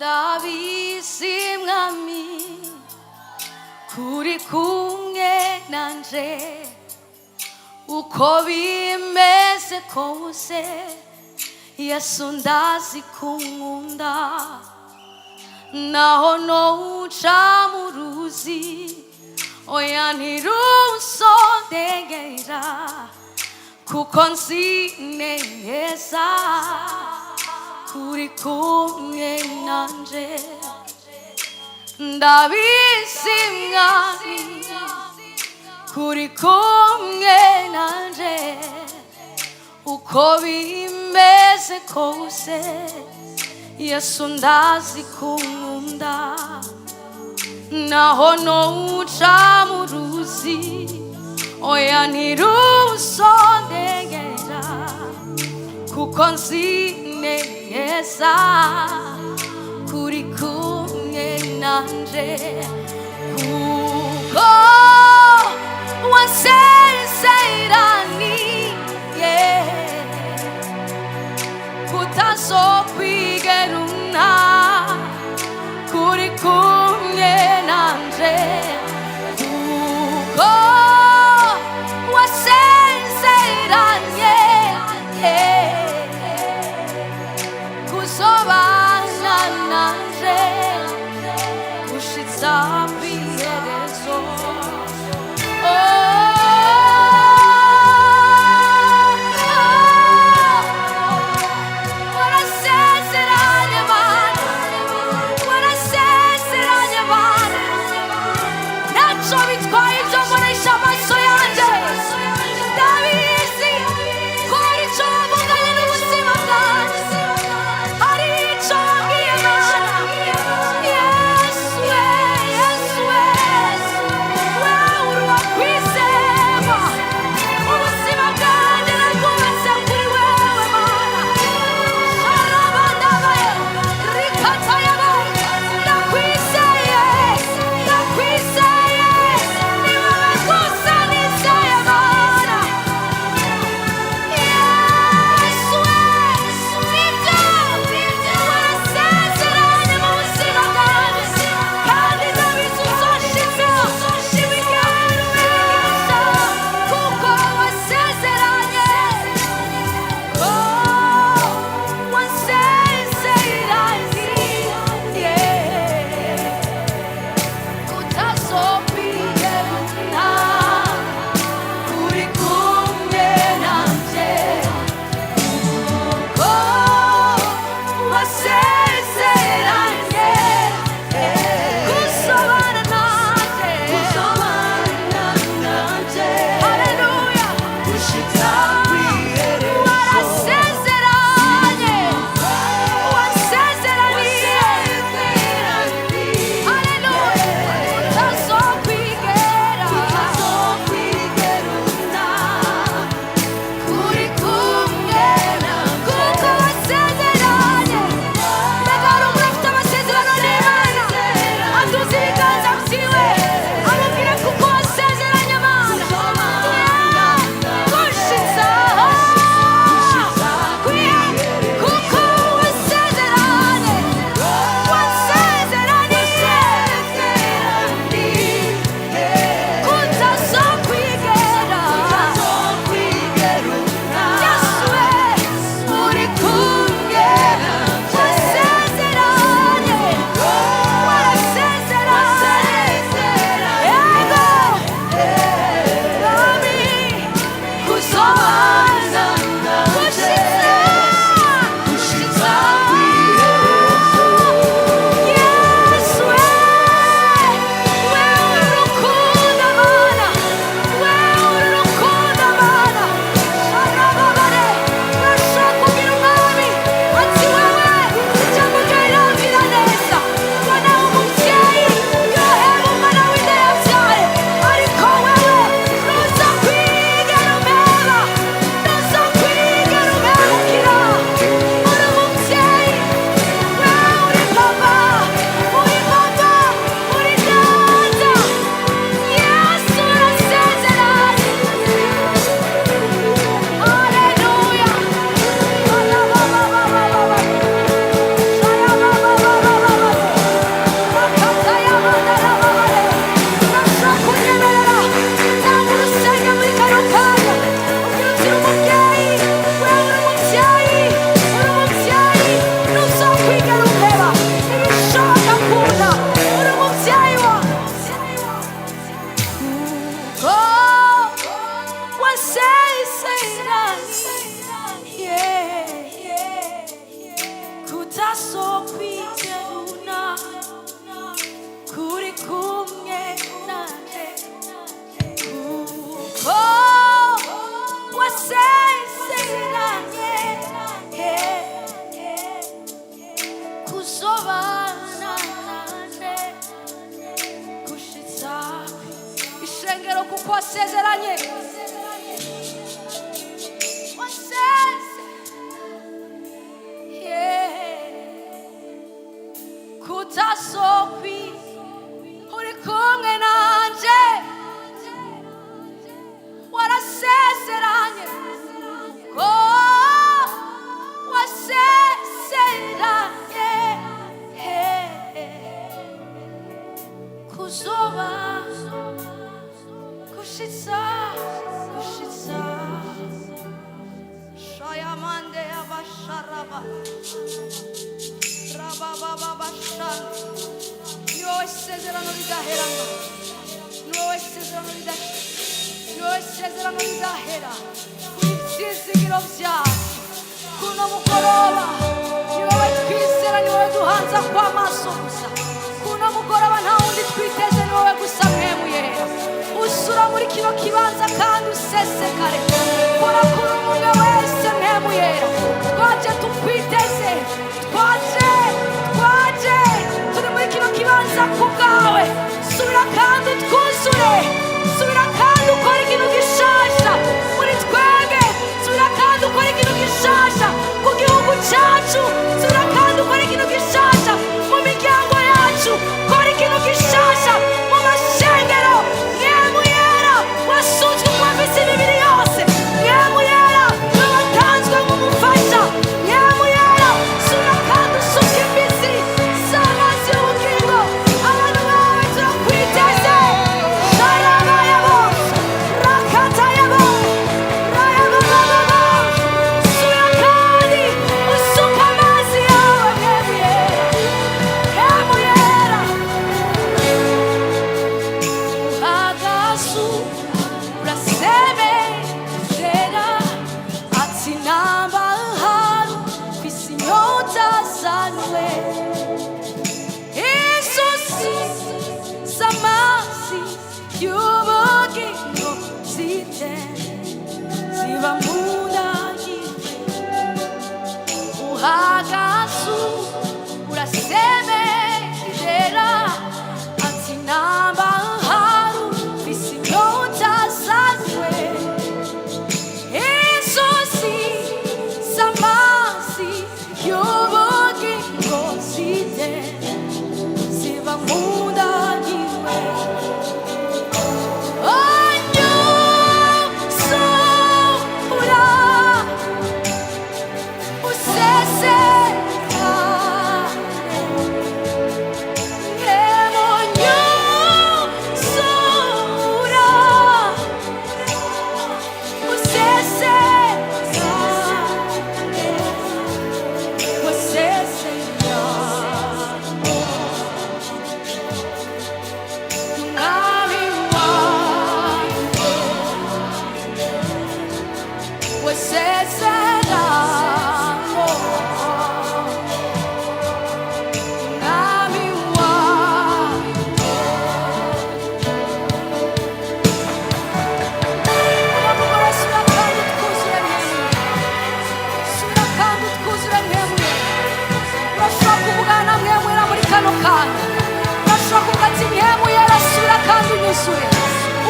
ndabizi mwami kuri kumwe nanje uko bimeze kose Yesu ndazi kunkunda naho nouca mu ruzi oya ntirusondegera kuko nzi neza kuri kumwe nanje ndabizi mwami kuri kumwe nanje uko bimeze kose Yesu ndazi kunkunda naho nouca mu ruzi oya ntirusondegera kuko nzi neza kuri kumwe nanje kuko wasezeraniye kutazokwigera unta kuri kumwe nanje kuko wasezeranye kuzobana nanje gushitsa kuzobana nanje gushitsa ishengero kuko wasezeranye kutasokwi uri kumwe nanje warasezeranye ko wasezeranye kuzoba gushitsa shayamande abasharaba niwe isezerano ridaherana niwe isezerano ridahera ibyizigiro byacu kuno mugoroba niwe twizera niwe duhanza kw'amaso gusa kuno mugoroba nta wundi twiteze niwe gusa mwemu yera usura muri kino kibanza kandi usesekare kora kuri umwe wese mwemu yera twaje tukwiteze twaje turi muri kino kibanza ku bwawe subira kandi utwuzure subira kandi ukora ikintu gishasha muri twebwe subira kandi ukora ikintu gishasha ku gihugu cyacu subira kandi ukora ikintu gishasha mu miryango yacu kora ikintu gishasha mu mashengero mwemu yera wasutswe mu mabisi imibiri yose mwemu yera watanzwe nk'umufasha mwemu yera subira kandi usuka imbisi z'amazi y'ubugingo abantu bawe turakwiteze sharabayabo rakatayabo rayabababo subira kandi usuka amazi yawe mwemu yera agasu urasemezera ati namba haru kwisi nyota zanwe inzuzi z'amazi y'ubugingo zite ziba mu ndangire uhagazu urasemezera ati namba haru kwisi nyota zanwe inzuzi z'amazi y'ubugingo zite ziba mu ndangire onyuzura usesekare emonyuzura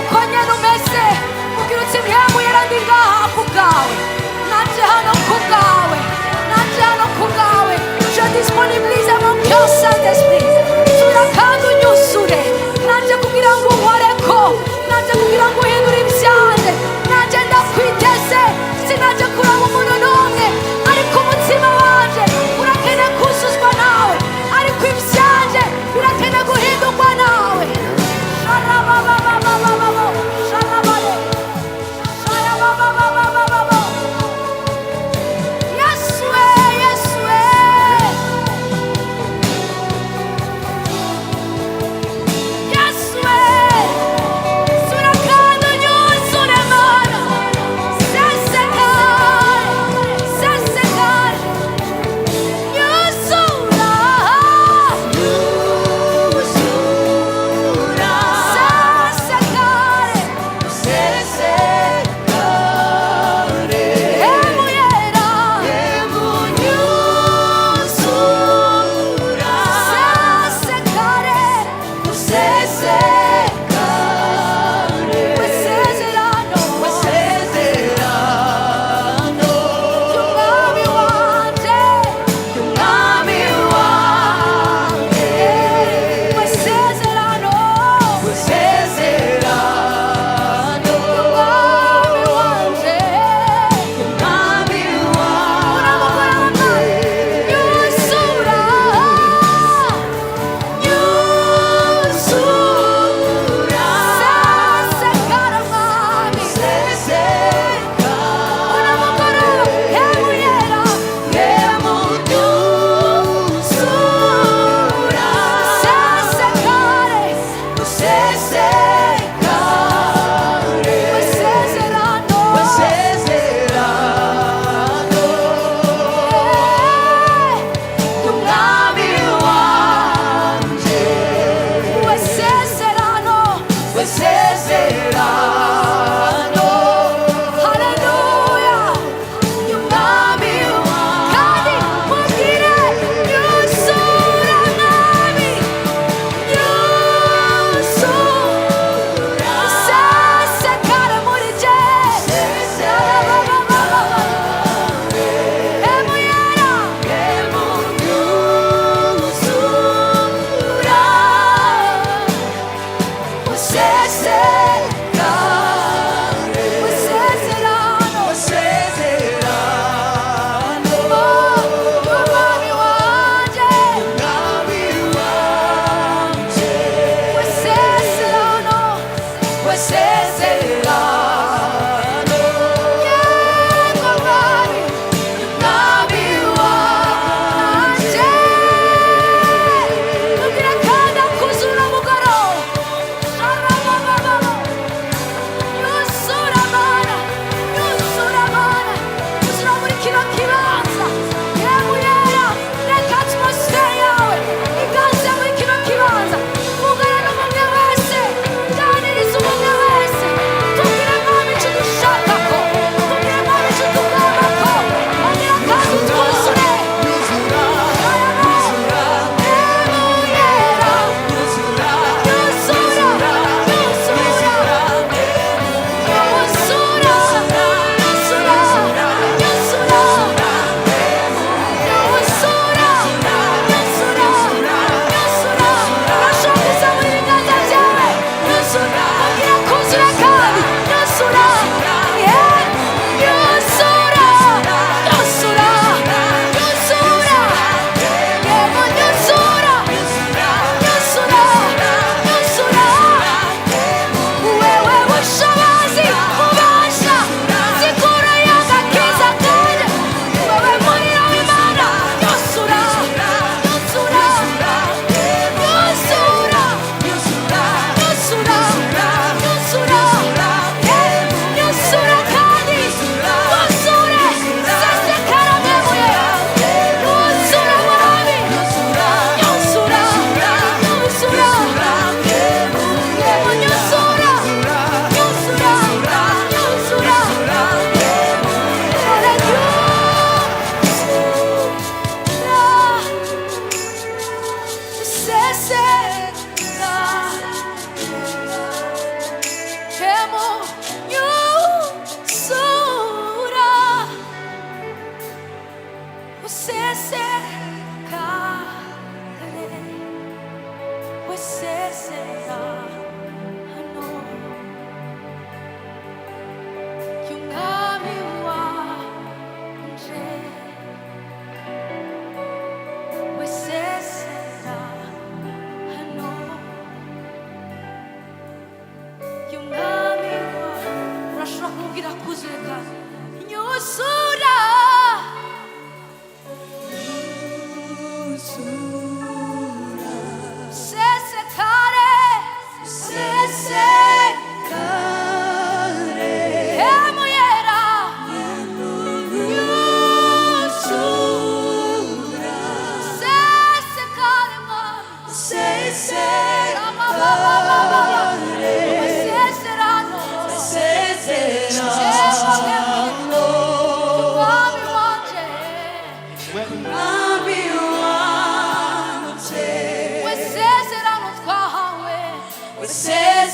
uko nyene umeze ugira uti mwemu yera ndi ngaha ku bwawe nanje hano ku bwawe je disponibilize mon cœur Saint-Esprit subira kandi unyuzure nanje kugira ngo unkoreko nanje kugira ngo uhindure ivyanje nanje ndakwiteze sinaje kuraba umuntu n'umwe ariko umutima wanje urakeneye kuzuzwa nawe ariko ivyanje birakeneye guhindurwa nawe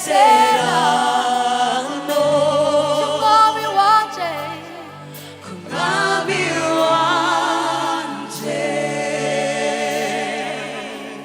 Say